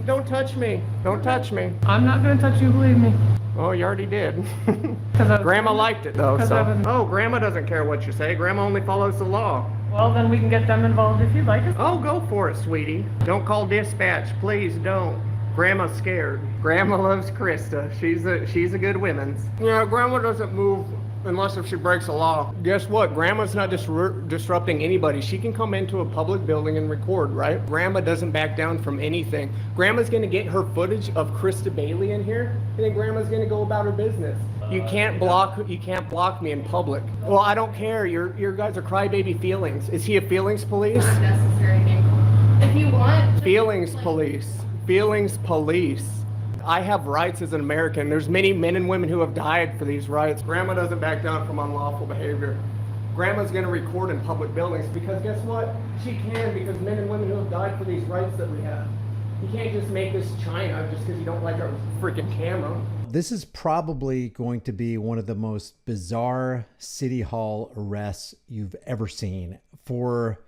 Don't touch me. Don't touch me. I'm not gonna touch you, believe me. Oh, you already did. Grandma liked it though, so. Oh, Grandma doesn't care what you say. Grandma only follows the law. Well, then we can get them involved if you'd like us. Oh, go for it, sweetie. Don't call dispatch. Please don't. Grandma's scared. Grandma loves Krista. She's a good woman. Yeah, Grandma doesn't move unless if she breaks a law. Guess what? Grandma's not disrupting anybody. She can come into a public building and record, right? Grandma doesn't back down from anything. Grandma's gonna get her footage of Krista Bailey in here, and then Grandma's gonna go about her business. You can't block me in public. Well, I don't care. Your guys are crybaby feelings. Is he a feelings police? Not necessary, Nick. If you want. Feelings police. Feelings police. I have rights as an American. There's many men and women who have died for these rights. Grandma doesn't back down from unlawful behavior. Grandma's gonna record in public buildings because guess what? She can, because men and women who have died for these rights that we have. You can't just make this China just because you don't like our freaking camera. This is probably going to be one of the most bizarre city hall arrests you've ever seen for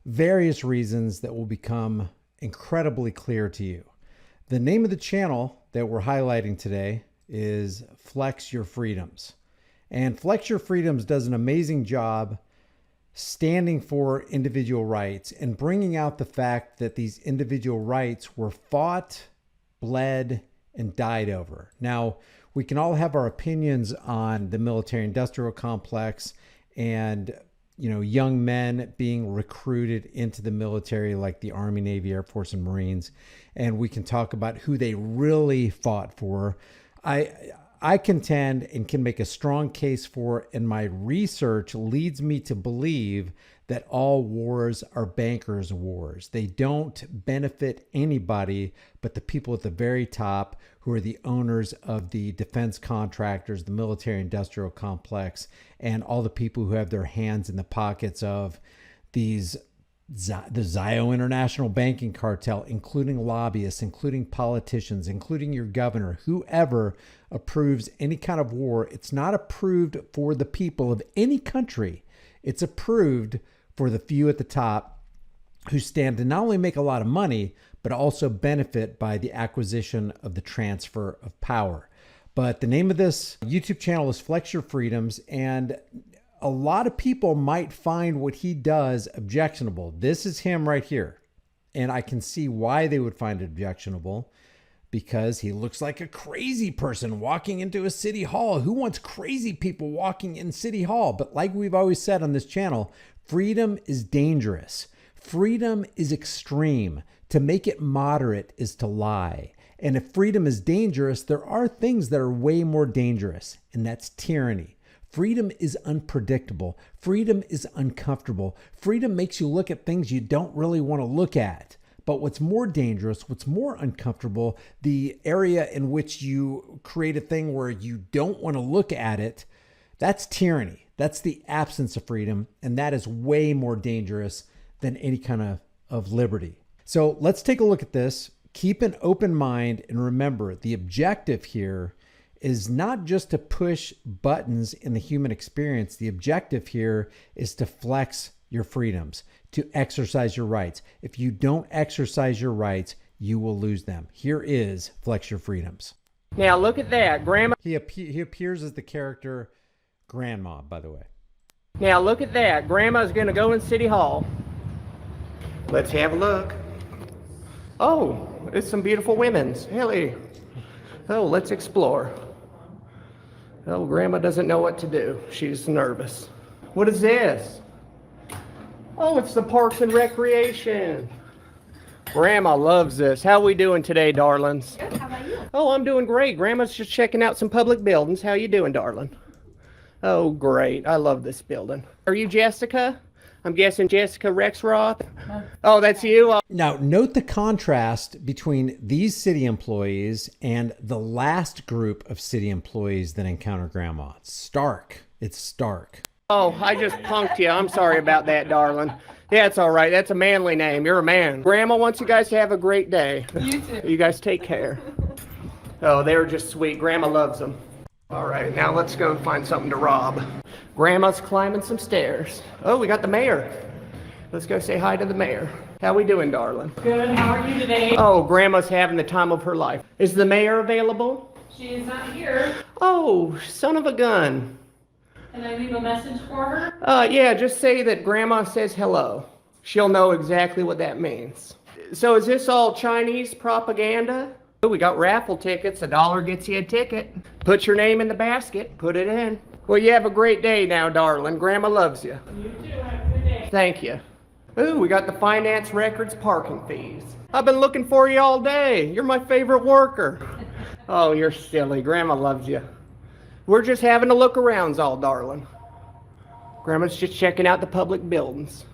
various reasons that will become incredibly clear to you. The name of the channel that we're highlighting today is Flex Your Freedoms. And Flex Your Freedoms does an amazing job standing for individual rights and bringing out the fact that these individual rights were fought, bled, and died over. Now, we can all have our opinions on the military-industrial complex and young men being recruited into the military like the Army, Navy, Air Force, and Marines. And we can talk about who they really fought for. I contend and can make a strong case for, and my research leads me to believe that all wars are bankers' wars. They don't benefit anybody but the people at the very top who are the owners of the defense contractors, the military-industrial complex, and all the people who have their hands in the pockets of the Zio International Banking Cartel, including lobbyists, including politicians, including your governor, whoever approves any kind of war. It's not approved for the people of any country. It's approved for the few at the top who stand to not only make a lot of money, but also benefit by the acquisition of the transfer of power. But the name of this YouTube channel is Flex Your Freedoms, and a lot of people might find what he does objectionable. This is him right here. And I can see why they would find it objectionable, because he looks like a crazy person walking into a city hall. Who wants crazy people walking in city hall? But like we've always said on this channel, freedom is dangerous. Freedom is extreme. To make it moderate is to lie. And if freedom is dangerous, there are things that are way more dangerous, and that's tyranny. Freedom is unpredictable. Freedom is uncomfortable. Freedom makes you look at things you don't really want to look at. But what's more dangerous, what's more uncomfortable, the area in which you create a thing where you don't want to look at it, that's tyranny. That's the absence of freedom. And that is way more dangerous than any kind of liberty. So let's take a look at this. Keep an open mind and remember the objective here is not just to push buttons in the human experience. The objective here is to flex your freedoms, to exercise your rights. If you don't exercise your rights, you will lose them. Here is Flex Your Freedoms. Now look at that, Grandma. He appears as the character Grandma, by the way. Now look at that. Grandma's gonna go in City Hall. Let's have a look. Oh, it's some beautiful women's. Hey. Oh, let's explore. Oh, Grandma doesn't know what to do. She's nervous. What is this? Oh, it's the Parks and Recreation. Grandma loves this. How we doing today, darlings? Good, how about you? Oh, I'm doing great. Grandma's just checking out some public buildings. How you doing, darling? Oh, great. I love this building. Are you Jessica? I'm guessing Jessica Rexroth. Oh, that's you? Now, note the contrast between these city employees and the last group of city employees that encounter Grandma. It's stark. It's stark. Oh, I just punked you. I'm sorry about that, darling. Yeah, it's all right. That's a manly name. You're a man. Grandma wants you guys to have a great day. You too. You guys take care. Oh, they're just sweet. Grandma loves them. All right, now let's go find something to rob. Grandma's climbing some stairs. Oh, we got the mayor. Let's go say hi to the mayor. How we doing, darling? Good. How are you today? Oh, Grandma's having the time of her life. Is the mayor available? She is not here. Oh, son of a gun. Can I leave a message for her? Yeah, just say that Grandma says hello. She'll know exactly what that means. So is this all Chinese propaganda? Oh, we got raffle tickets. $1 gets you a ticket. Put your name in the basket. Put it in. Well, you have a great day now, darling. Grandma loves you. You too. Have a good day. Thank you. Ooh, we got the finance records parking fees. I've been looking for you all day. You're my favorite worker. Oh, you're silly. Grandma loves you. We're just having a look arounds all, darling. Grandma's just checking out the public buildings.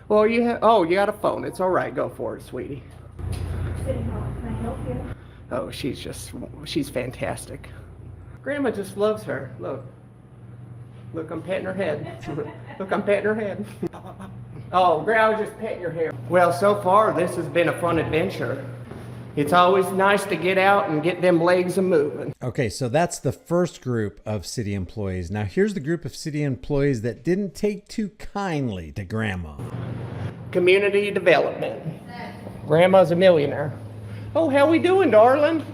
Well, you got a phone. It's all right. Go for it, sweetie. Can I help you? Oh, she's fantastic. Grandma just loves her. Look, I'm petting her head. Look, I'm petting her head. Oh, Grandma, I was just petting your hair. Well, so far, this has been a fun adventure. It's always nice to get out and get them legs a-moving. Okay, so that's the first group of city employees. Now here's the group of city employees that didn't take too kindly to Grandma. Community development. Grandma's a millionaire. Oh, how we doing, darling?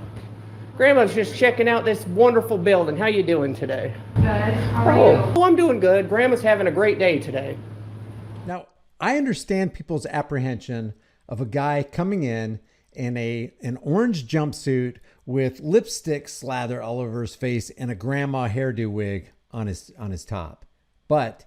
Grandma's just checking out this wonderful building. How you doing today? Good. How are you? Oh, I'm doing good. Grandma's having a great day today. Now, I understand people's apprehension of a guy coming in an orange jumpsuit with lipstick slather all over his face and a grandma hairdo wig on his top. But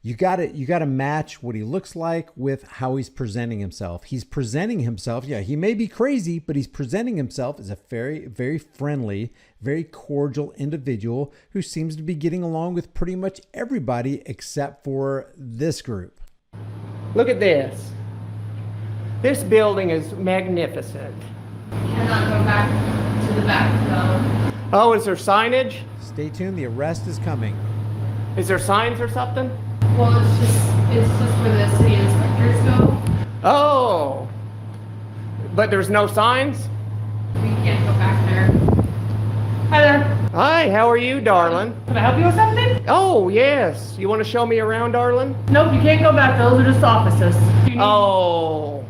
you gotta match what he looks like with how he's presenting himself. He's presenting himself, yeah, he may be crazy, but he's presenting himself as a very, very friendly, very cordial individual who seems to be getting along with pretty much everybody except for this group. Look at this. This building is magnificent. Cannot go back to the back though. Oh, is there signage? Stay tuned, the arrest is coming. Is there signs or something? Well, it's just where the city inspectors go. Oh, but there's no signs? We can't go back there. Hi there. Hi, how are you, darling? Can I help you with something? Oh, yes. You want to show me around, darling? Nope, you can't go back. Those are just offices. Do you need- Oh,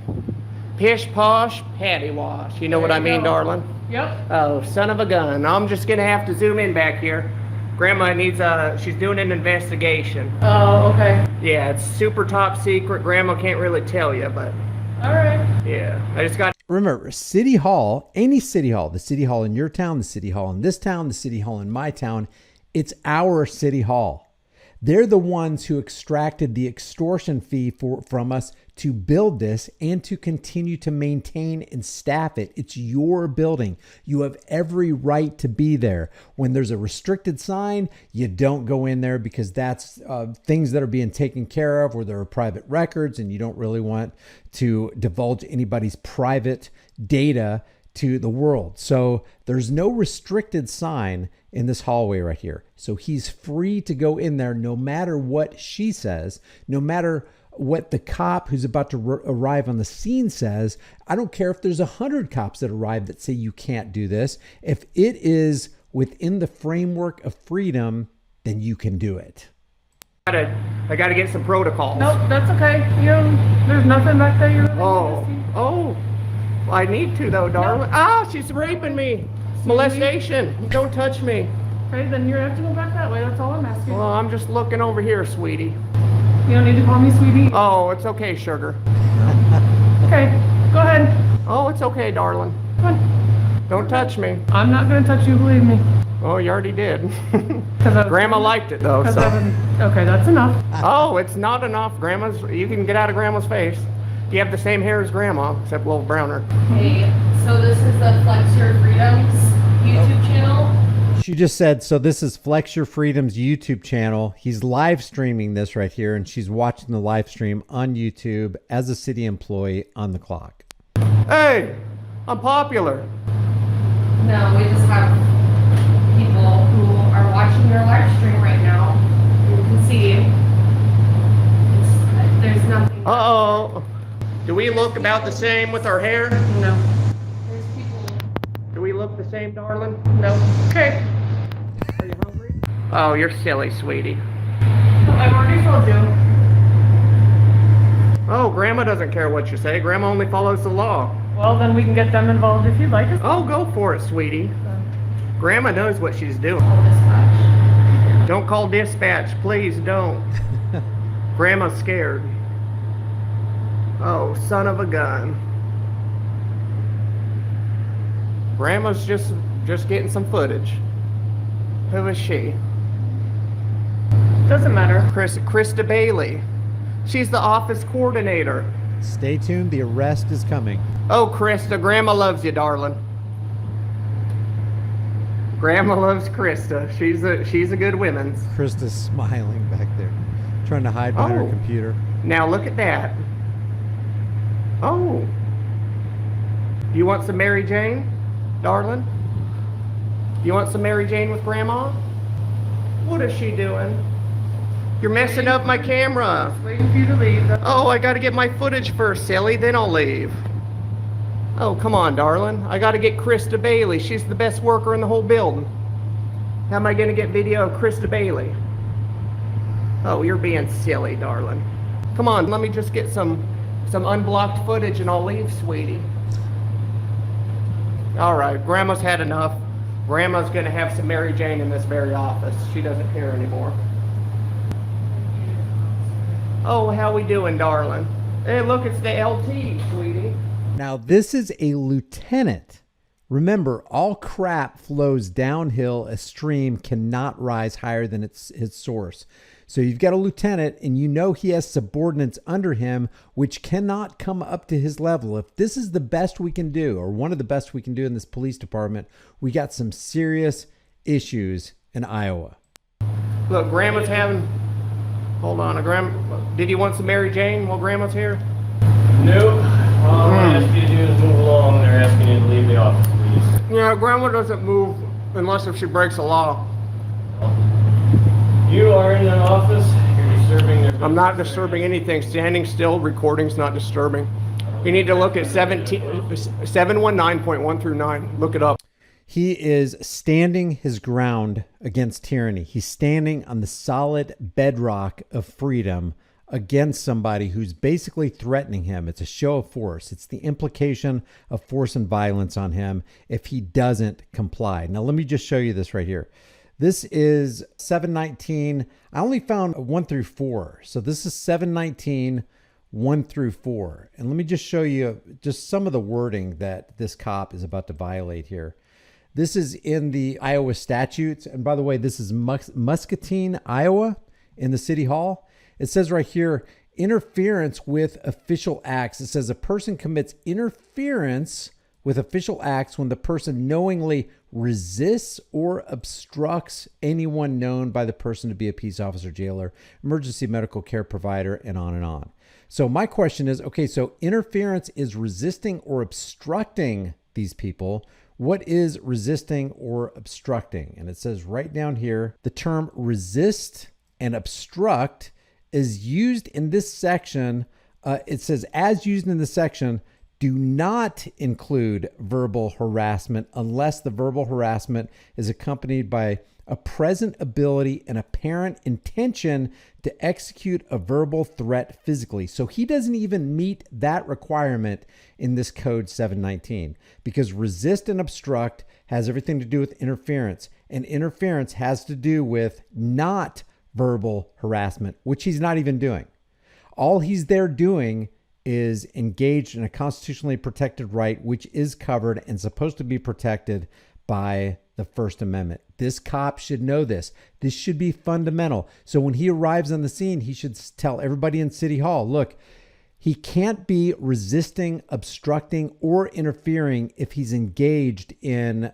pish posh, patty wash. You know what I mean, darling? Yep. Oh, son of a gun. I'm just gonna have to zoom in back here. Grandma needs she's doing an investigation. Oh, okay. Yeah, it's super top secret. Grandma can't really tell you, but All right. yeah, I just got. Remember, City Hall, any City Hall, the City Hall in your town, the City Hall in this town, the City Hall in my town, it's our City Hall. They're the ones who extracted the extortion fee from us to build this and to continue to maintain and staff it. It's your building. You have every right to be there. When there's a restricted sign, you don't go in there because that's things that are being taken care of, or there are private records and you don't really want to divulge anybody's private data to the world. So there's no restricted sign in this hallway right here. So he's free to go in there no matter what she says, no matter what the cop who's about to arrive on the scene says. I don't care if there's 100 cops that arrive that say you can't do this. If it is within the framework of freedom, then you can do it. I gotta get some protocols. Nope, that's okay. There's nothing back there. You really Oh, need to see. oh, I need to though, darling. Ah, she's raping me. Molestation. Don't touch me. Okay, then you have to go back that way. That's all I'm asking. Well, I'm just looking over here, sweetie. You don't need to call me sweetie. Oh, it's okay, sugar. Okay, go ahead. Oh, it's okay, darling. Come on. Don't touch me. I'm not gonna touch you, believe me. Oh, you already did. 'Cause I was- Grandma liked it though, 'cause so. okay, that's enough. Oh, it's not enough. You can get out of Grandma's face. You have the same hair as Grandma, except a little browner. Hey, so this is the Flex Your Freedoms YouTube channel. She just said, so this is Flex Your Freedom's YouTube channel. He's live streaming this right here, and she's watching the live stream on YouTube as a city employee on the clock. Hey, I'm popular. No, we just have people who are watching your live stream right now. You can see there's nothing. Uh-oh. Do we look about the same with our hair? No. There's people. Do we look the same, darling? No. Okay. Are you hungry? Oh, you're silly, sweetie. I've already told you. Oh, Grandma doesn't care what you say. Grandma only follows the law. Well, then we can get them involved if you'd like us. Oh, go for it, sweetie. Grandma knows what she's doing. Call dispatch. Don't call dispatch. Please don't. Grandma's scared. Oh, son of a gun. Grandma's just getting some footage. Who is she? Doesn't matter. Krista Bailey. She's the office coordinator. Stay tuned. The arrest is coming. Oh, Krista, Grandma loves you, darling. Grandma loves Krista. She's a good women's. Krista's smiling back there, trying to hide behind her Oh. computer. Now look at that. Oh. You want some Mary Jane, darling? You want some Mary Jane with Grandma? What is she doing? You're messing up my camera. Waiting for you to leave. Oh, I gotta get my footage first, silly, then I'll leave. Oh, come on, darling. I gotta get Krista Bailey. She's the best worker in the whole building. How am I gonna get video of Krista Bailey? Oh, you're being silly, darling. Come on, let me just get some unblocked footage and I'll leave, sweetie. All right, Grandma's had enough. Grandma's gonna have some Mary Jane in this very office. She doesn't care anymore. Oh, how we doing, darling? Hey, look, it's the LT, sweetie. Now, this is a lieutenant. Remember, all crap flows downhill. A stream cannot rise higher than its source. So you've got a lieutenant, and you know he has subordinates under him, which cannot come up to his level. If this is the best we can do, or one of the best we can do in this police department, we got some serious issues in Iowa. Look, Grandma's having... Hold on, did you want some Mary Jane while Grandma's here? Nope. All I ask you to do is move along. They're asking you to leave the office, please. Yeah, Grandma doesn't move unless if she breaks the law. You are in the office. You're disturbing their... I'm not disturbing anything. Standing still, recording's not disturbing. You need to look at 719.1 through 9. Look it up. He is standing his ground against tyranny. He's standing on the solid bedrock of freedom against somebody who's basically threatening him. It's a show of force. It's the implication of force and violence on him if he doesn't comply. Now, let me just show you this right here. This is 719. I only found 1 through 4. So this is 719, 1 through 4. And let me just show you just some of the wording that this cop is about to violate here. This is in the Iowa statutes. And by the way, this is Muscatine, Iowa, in the city hall. It says right here, interference with official acts. It says a person commits interference with official acts when the person knowingly resists or obstructs anyone known by the person to be a peace officer, jailer, emergency medical care provider, and on and on. So my question is, okay, so interference is resisting or obstructing these people. What is resisting or obstructing? And it says right down here, the term resist and obstruct is used in this section. It says, as used in this section, do not include verbal harassment unless the verbal harassment is accompanied by a present ability and apparent intention to execute a verbal threat physically. So he doesn't even meet that requirement in this code 719, because resist and obstruct has everything to do with interference, and interference has to do with not verbal harassment, which he's not even doing. All he's there doing is engaged in a constitutionally protected right, which is covered and supposed to be protected by the First Amendment. This cop should know this. This should be fundamental. So when he arrives on the scene, he should tell everybody in City Hall, look, he can't be resisting, obstructing, or interfering if he's engaged in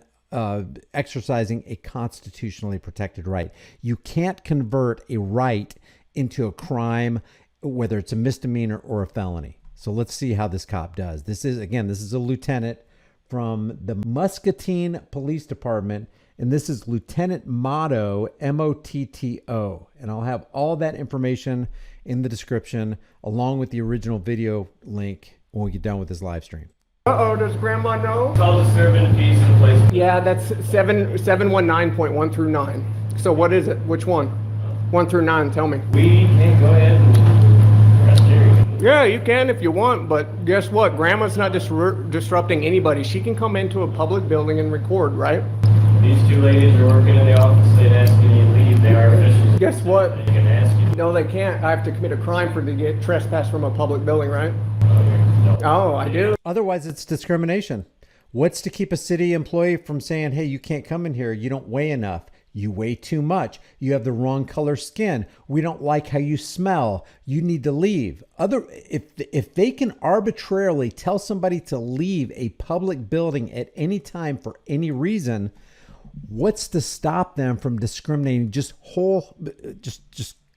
exercising a constitutionally protected right. You can't convert a right into a crime, whether it's a misdemeanor or a felony. So let's see how this cop does. This is a lieutenant from the Muscatine Police Department, and this is Lieutenant Motto, M-O-T-T-O. And I'll have all that information in the description, along with the original video link when we get done with this live stream. Uh-oh, does Grandma know? It's all disturbing peace in the place. Yeah, that's 719.1 through 9. So what is it? Which one? 1 through 9, tell me. We can go ahead and... Yeah, you can if you want, but guess what? Grandma's not disrupting anybody. She can come into a public building and record, right? These two ladies are working in the office. They'd ask you to leave. They are officials. Guess what? They can ask you. No, they can't. I have to commit a crime for to get trespassed from a public building, right? No. Oh, I do. Otherwise, it's discrimination. What's to keep a city employee from saying, hey, you can't come in here. You don't weigh enough. You weigh too much. You have the wrong color skin. We don't like how you smell. You need to leave. If they can arbitrarily tell somebody to leave a public building at any time for any reason, what's to stop them from discriminating, just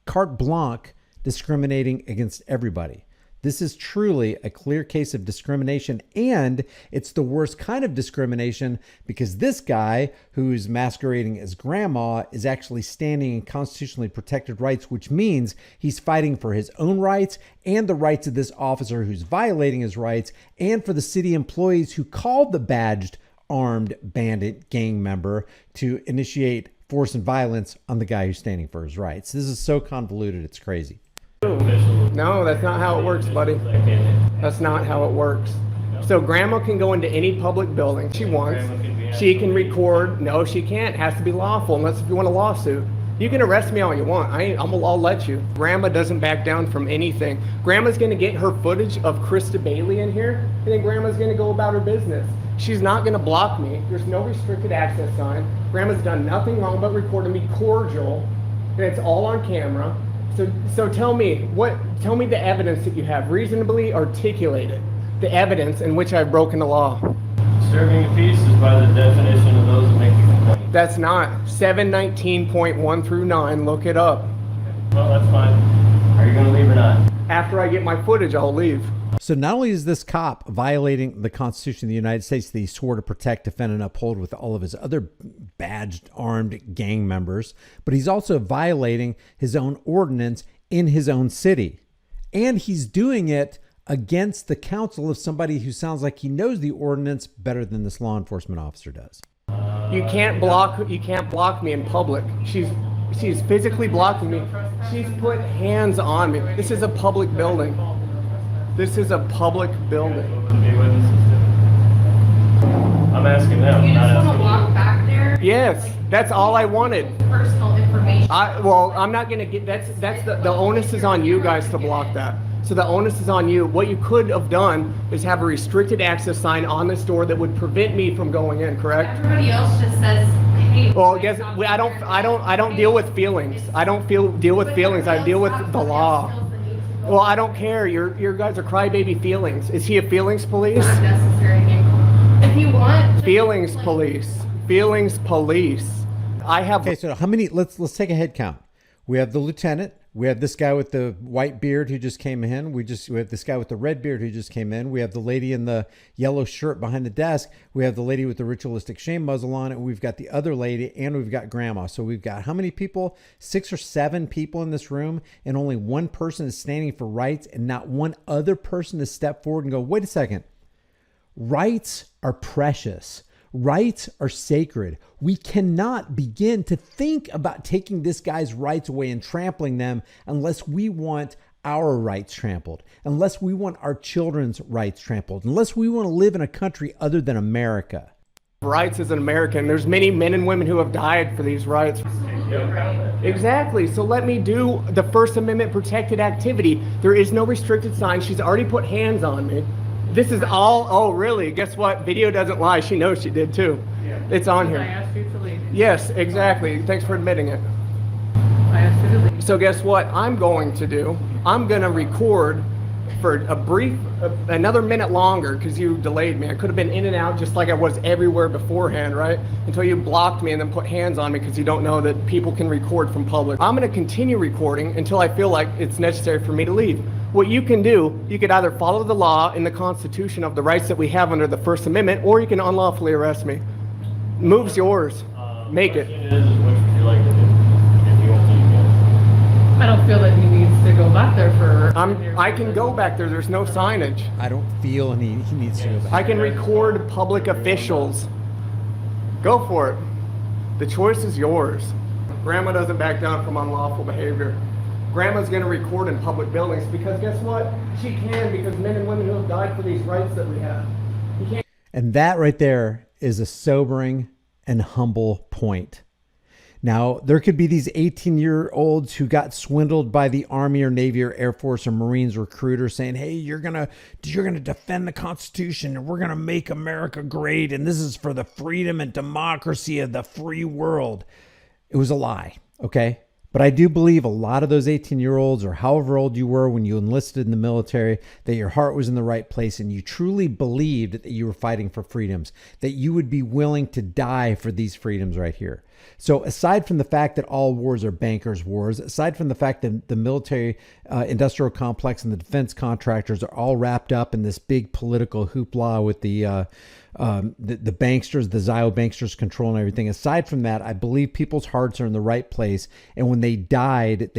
carte blanche discriminating against everybody? This is truly a clear case of discrimination, and it's the worst kind of discrimination because this guy who's masquerading as grandma is actually standing in constitutionally protected rights, which means he's fighting for his own rights and the rights of this officer who's violating his rights, and for the city employees who called the badged armed bandit gang member to initiate force and violence on the guy who's standing for his rights. This is so convoluted, it's crazy. No, that's not how it works, buddy. That's not how it works. So grandma can go into any public building she wants. She can record. No, she can't. It has to be lawful unless if you want a lawsuit. You can arrest me all you want. I'll let you. Grandma doesn't back down from anything. Grandma's going to get her footage of Krista Bailey in here, and then grandma's going to go about her business. She's not going to block me. There's no restricted access sign. Grandma's done nothing wrong but recording me cordial, and it's all on camera. So tell me the evidence that you have. Reasonably articulate it. The evidence in which I've broken the law. Disturbing the peace is by the definition of those that make a complaint. That's not 719.1 through 9. Look it up. Well, that's fine. Are you going to leave or not? After I get my footage, I'll leave. So not only is this cop violating the Constitution of the United States that he swore to protect, defend, and uphold with all of his other badged armed gang members, but he's also violating his own ordinance in his own city. And he's doing it against the counsel of somebody who sounds like he knows the ordinance better than this law enforcement officer does. You can't block me in public. She's physically blocking me. She's put hands on me. This is a public building. This is a public building. I'm asking them. You not just want asking to walk back there? Yes, that's all I wanted. Personal information. I'm not gonna get, that's the onus is on you guys to block that. So the onus is on you. What you could have done is have a restricted access sign on this door that would prevent me from going in, correct? Everybody else just says, hey. Well, I guess I don't deal with feelings. I don't deal with feelings. I deal with the law. Well, I don't care. Your guys are crybaby feelings. Is he a feelings police? Not necessary. If you want. Feelings police. Feelings police. I have. Okay, so how many? Let's take a head count. We have the lieutenant. We have this guy with the white beard who just came in. We have this guy with the red beard who just came in. We have the lady in the yellow shirt behind the desk. We have the lady with the ritualistic shame muzzle on it. We've got the other lady, and we've got grandma. So we've got how many people? 6 or 7 people in this room, and only one person is standing for rights, and not one other person to step forward and go, wait a second. Rights are precious. Rights are sacred. We cannot begin to think about taking this guy's rights away and trampling them unless we want our rights trampled, unless we want our children's rights trampled, unless we want to live in a country other than America. Rights as an American. There's many men and women who have died for these rights. Exactly. So let me do the First Amendment protected activity. There is no restricted sign. She's already put hands on me. This is all, oh really? Guess what? Video doesn't lie. She knows she did too. Yeah. It's on I here. asked you to leave. Yes, exactly. Thanks for admitting it. I asked you to leave. So guess what I'm going to do? I'm going to record for another minute longer because you delayed me. I could have been in and out just like I was everywhere beforehand, right? Until you blocked me and then put hands on me because you don't know that people can record from public. I'm going to continue recording until I feel like it's necessary for me to leave. What you can do, you could either follow the law in the Constitution of the rights that we have under the First Amendment, or you can unlawfully arrest me. Move's yours. Make it. Which would you like to do? If you want to, you can. I don't feel that he needs to go back there for. I can go back there. There's no signage. I don't feel he needs to go back. I can record public officials. Go for it. The choice is yours. Grandma doesn't back down from unlawful behavior. Grandma's going to record in public buildings because guess what? She can, because men and women who have died for these rights that we have. You can't. And that right there is a sobering and humble point. Now, there could be these 18-year-olds who got swindled by the Army or Navy or Air Force or Marines recruiter saying, hey, you're gonna defend the Constitution and we're gonna make America great and this is for the freedom and democracy of the free world. It was a lie, okay? But I do believe a lot of those 18-year-olds or however old you were when you enlisted in the military, that your heart was in the right place and you truly believed that you were fighting for freedoms, that you would be willing to die for these freedoms right here. So aside from the fact that all wars are bankers' wars, aside from the fact that the military industrial complex and the defense contractors are all wrapped up in this big political hoopla with the banksters, the Zio banksters controlling everything. Aside from that, I believe people's hearts are in the right place. And when they died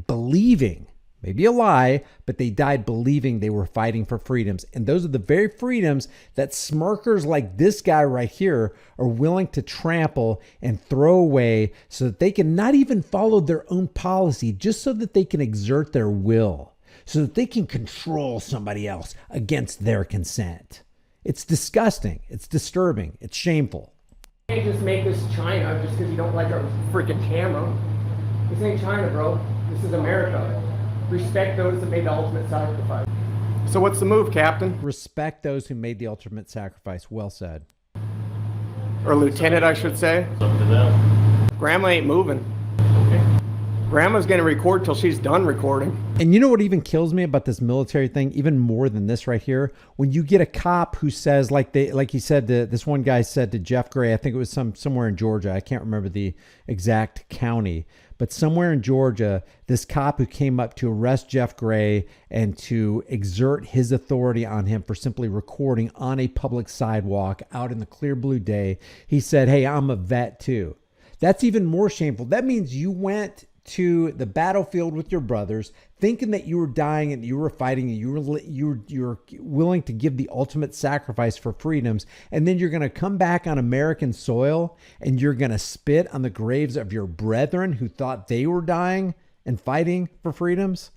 believing, maybe a lie, but they died believing they were fighting for freedoms. And those are the very freedoms that smirkers like this guy right here are willing to trample and throw away so that they can not even follow their own policy, just so that they can exert their will, so that they can control somebody else against their consent. It's disgusting. It's disturbing. It's shameful. You can't just make this China just because you don't like our freaking camera. This ain't China, bro. This is America. Respect those that made the ultimate sacrifice. So what's the move, Captain? Respect those who made the ultimate sacrifice. Well said. Or Lieutenant, I should say. It's up to them. Grandma ain't moving. Okay. Grandma's gonna record till she's done recording. And you know what even kills me about this military thing, even more than this right here? When you get a cop who says, like he said, this one guy said to Jeff Gray, I think it was somewhere in Georgia. I can't remember the exact county, but somewhere in Georgia, this cop who came up to arrest Jeff Gray and to exert his authority on him for simply recording on a public sidewalk out in the clear blue day, he said, hey, I'm a vet too. That's even more shameful. That means you went to the battlefield with your brothers, thinking that you were dying and you were fighting and you're willing to give the ultimate sacrifice for freedoms, and then you're going to come back on American soil and you're going to spit on the graves of your brethren who thought they were dying and fighting for freedoms.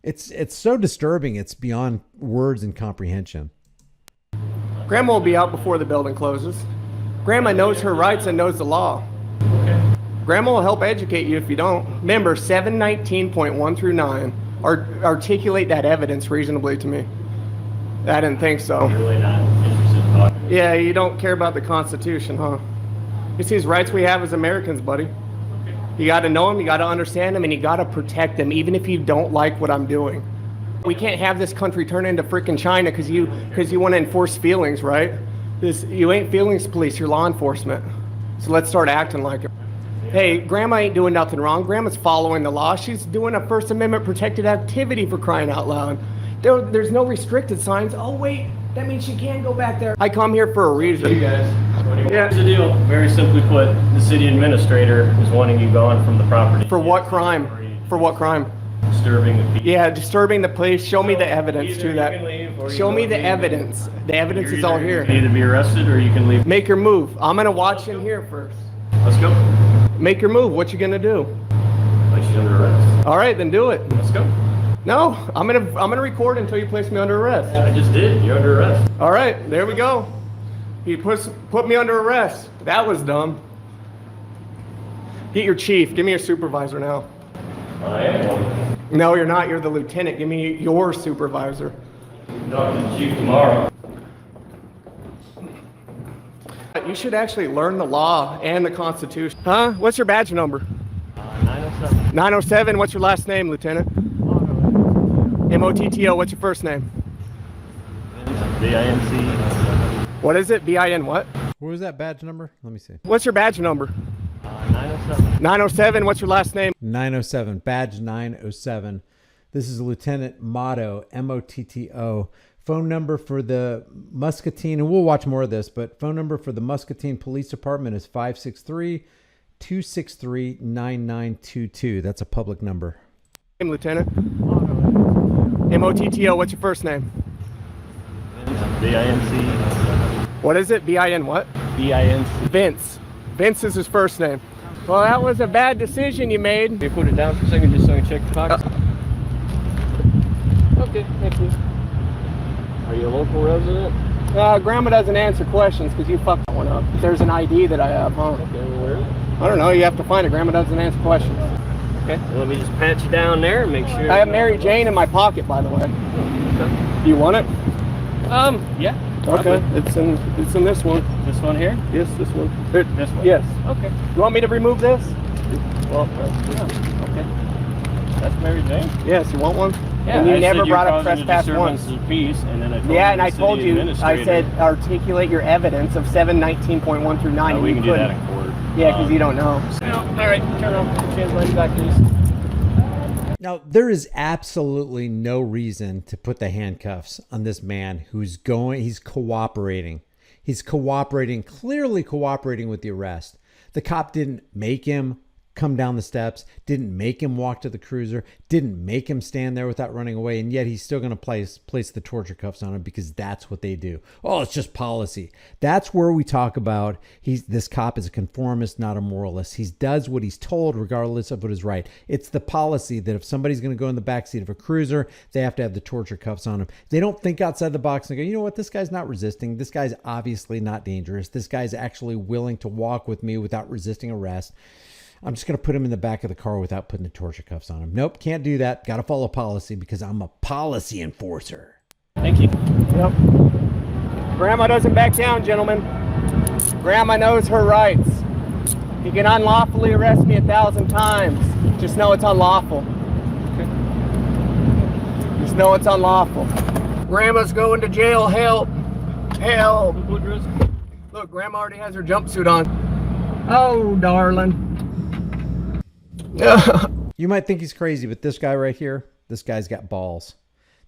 It's so disturbing. It's beyond words and comprehension. Grandma will be out before the building closes. Grandma knows her rights and knows the law. Okay. Grandma will help educate you if you don't. Remember, 719.1 through 9 articulate that evidence reasonably to me. I didn't think so. You're really not interested in talking. Yeah, you don't care about the Constitution, huh? It's these rights we have as Americans, buddy. Okay. You got to know them, you got to understand them, and you got to protect them, even if you don't like what I'm doing. We can't have this country turn into freaking China because you want to enforce feelings, right? You ain't feelings police, you're law enforcement. So let's start acting like it. Hey, Grandma ain't doing nothing wrong. Grandma's following the law. She's doing a First Amendment protected activity, for crying out loud. There's no restricted signs. Oh, wait, that means she can go back there. I come here for a reason. You guys, Yeah. here's the deal. Very simply put, the city administrator is wanting you gone from the property. For what crime? For what crime? Disturbing the peace. Yeah, disturbing the police. Show me the evidence Either to you that. can leave or you Show me don't the leave. evidence. The evidence is all You here. can either be arrested or you can leave. Make your move. I'm gonna watch in here first. Let's go. Make your move. What you gonna do? Place you under arrest. All right, then do it. Let's go. No, I'm gonna record until you place me under arrest. I just did. You're under arrest. All right, there we go. He put me under arrest. That was dumb. Get your chief. Give me your supervisor now. I am one. No, you're not. You're the lieutenant. Give me your supervisor. Talk to the chief tomorrow. You should actually learn the law and the Constitution. Huh? What's your badge number? 907. 907. What's your last name, Lieutenant? M-O-T-T-O. What's your first name? VINC. What is it? B-I-N what? What was that badge number? Let me see. What's your badge number? 907. 907. What's your last name? 907, badge 907. This is Lieutenant Motto, M-O-T-T-O. Phone number for the Muscatine, and we'll watch more of this, but phone number for the Muscatine Police Department is 563-263-9922. That's a public number. Lieutenant. M-O-T-T-O. What's your first name? VINC. What is it? B-I-N what? VINC. Vince. Vince is his first name. Well, that was a bad decision you made. Can you put it down for a second just so I can check the pockets? Okay, thank you. Are you a local resident? Grandma doesn't answer questions because you fucked that one up. There's an ID that I have, huh? Okay, where is it? I don't know. You have to find it. Grandma doesn't answer questions. Okay, well, let me just pat you down there and make sure. I have Mary Jane in my pocket, by the way. Okay. Do you want it? Yeah. Okay. It's in this one. This one here? Yes, this one. This one? Yes. Okay. You want me to remove this? Well, yeah. Okay. That's Mary Jane? Yes. You want one? Yeah. And you I never said brought you're up causing a trespass disturbance once. of peace, and then I told Yeah, the and I city told you. I administrator- said articulate your evidence of 719.1 through 9. and we you can do that couldn't. in court. Yeah, because you don't know. All right, turn off the translator back, please. Now, there is absolutely no reason to put the handcuffs on this man he's cooperating. He's cooperating, clearly cooperating with the arrest. The cop didn't make him come down the steps, didn't make him walk to the cruiser, didn't make him stand there without running away, and yet he's still going to place the torture cuffs on him because that's what they do. Oh, it's just policy. That's where we talk about this cop is a conformist, not a moralist. He does what he's told regardless of what is right. It's the policy that if somebody's going to go in the backseat of a cruiser, they have to have the torture cuffs on him. They don't think outside the box and go, you know what, this guy's not resisting. This guy's obviously not dangerous. This guy's actually willing to walk with me without resisting arrest. I'm just going to put him in the back of the car without putting the torture cuffs on him. Nope, can't do that. Got to follow policy because I'm a policy enforcer. Thank you. Yep. Grandma doesn't back down, gentlemen. Grandma knows her rights. You can unlawfully arrest me 1,000 times. Just know it's unlawful. Okay. Just know it's unlawful. Grandma's going to jail. Help. Help. What risk? Look, Grandma already has her jumpsuit on. Oh, darling. You might think he's crazy, but this guy right here, this guy's got balls.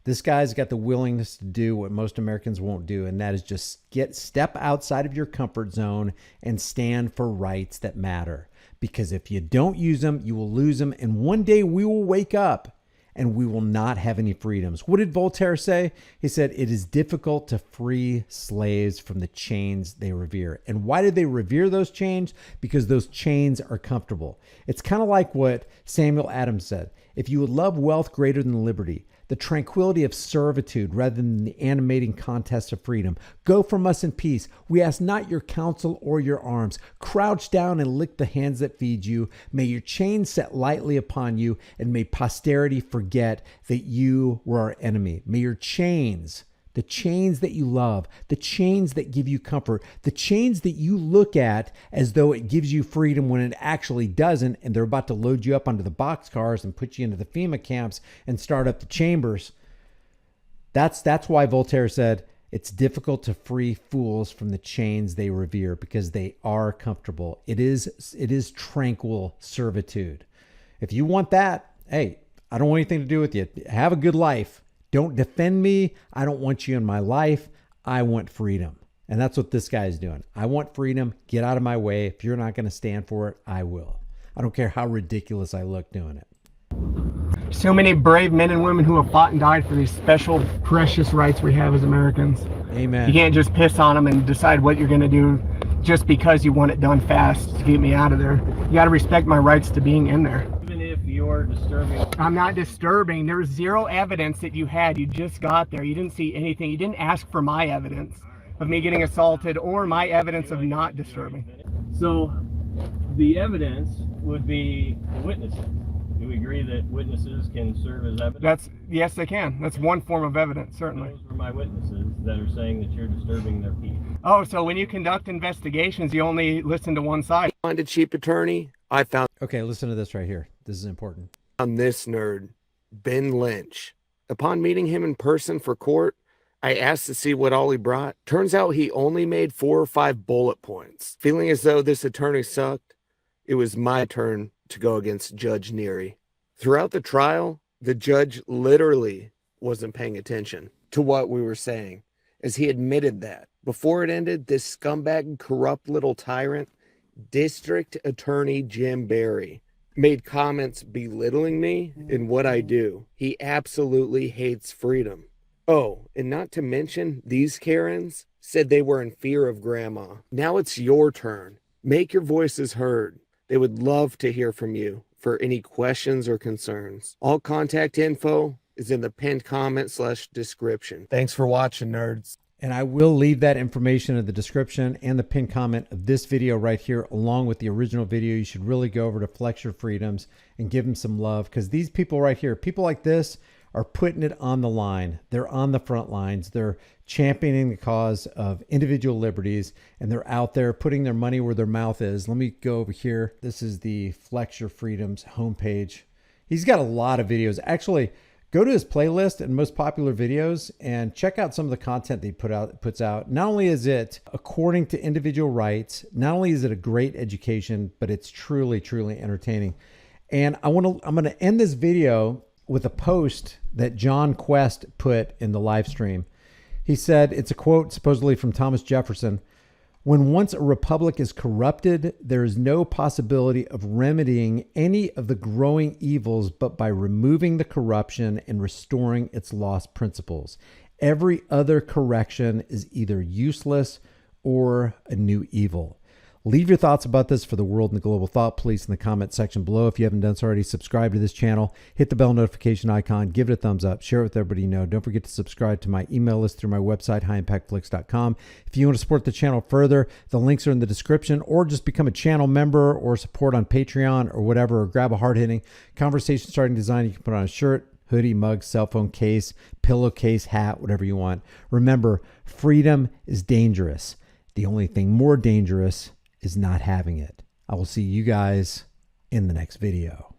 This guy's got the willingness to do what most Americans won't do, and that is just step outside of your comfort zone and stand for rights that matter. Because if you don't use them, you will lose them, and one day we will wake up and we will not have any freedoms. What did Voltaire say? He said, it is difficult to free slaves from the chains they revere. And why did they revere those chains? Because those chains are comfortable. It's kind of like what Samuel Adams said. If you would love wealth greater than liberty, the tranquility of servitude rather than the animating contest of freedom, go from us in peace. We ask not your counsel or your arms. Crouch down and lick the hands that feed you. May your chains set lightly upon you, and may posterity forget that you were our enemy. May your chains, the chains that you love, the chains that give you comfort, the chains that you look at as though it gives you freedom when it actually doesn't, and they're about to load you up onto the boxcars and put you into the FEMA camps and start up the chambers. That's why Voltaire said, it's difficult to free fools from the chains they revere because they are comfortable. It is tranquil servitude. If you want that, hey, I don't want anything to do with you. Have a good life. Don't defend me. I don't want you in my life. I want freedom. And that's what this guy is doing. I want freedom. Get out of my way. If you're not going to stand for it, I will. I don't care how ridiculous I look doing it. So many brave men and women who have fought and died for these special, precious rights we have as Americans. Amen. You can't just piss on them and decide what you're going to do just because you want it done fast to get me out of there. You got to respect my rights to being in there. Even if you're disturbing. I'm not disturbing. There's zero evidence that you had. You just got there. You didn't see anything. You didn't ask for my evidence of me getting assaulted or my evidence of not disturbing. So the evidence would be the witnesses. Do we agree that witnesses can serve as evidence? Yes, they can. That's one form of evidence, certainly. Those were my witnesses that are saying that you're disturbing their peace. Oh, so when you conduct investigations, you only listen to one side. Find a cheap attorney. I found Okay, listen to this right here. This is important. this nerd, Ben Lynch. Upon meeting him in person for court, I asked to see what all he brought. Turns out he only made 4 or 5 bullet points. Feeling as though this attorney sucked, it was my turn to go against Judge Neary. Throughout the trial, the judge literally wasn't paying attention to what we were saying, as he admitted that. Before it ended, this scumbag, corrupt little tyrant, District Attorney Jim Barry, made comments belittling me and what I do. He absolutely hates freedom. Oh, and not to mention, these Karens said they were in fear of Grandma. Now it's your turn. Make your voices heard. They would love to hear from you for any questions or concerns. All contact info is in the pinned comment/description. Thanks for watching, nerds. And I will leave that information in the description and the pinned comment of this video right here, along with the original video. You should really go over to Flex Your Freedoms and give them some love, because these people right here, people like this, are putting it on the line. They're on the front lines. They're championing the cause of individual liberties, and they're out there putting their money where their mouth is. Let me go over here. This is the Flex Your Freedoms homepage. He's got a lot of videos. Actually, go to his playlist and most popular videos and check out some of the content that he puts out. Not only is it according to individual rights, not only is it a great education, but it's truly, truly entertaining. And I'm going to end this video with a post that John Quest put in the live stream. He said, it's a quote supposedly from Thomas Jefferson: "When once a republic is corrupted, there is no possibility of remedying any of the growing evils but by removing the corruption and restoring its lost principles. Every other correction is either useless or a new evil." Leave your thoughts about this for the world and the global thought police in the comment section below. If you haven't done so already, subscribe to this channel, hit the bell notification icon, give it a thumbs up, share it with everybody you know. Don't forget to subscribe to my email list through my website, highimpactflix.com. If you want to support the channel further, the links are in the description, or just become a channel member or support on Patreon or whatever, or grab a hard-hitting conversation starting design you can put on a shirt, hoodie, mug, cell phone case, pillowcase, hat, whatever you want. Remember, freedom is dangerous. The only thing more dangerous is not having it. I will see you guys in the next video.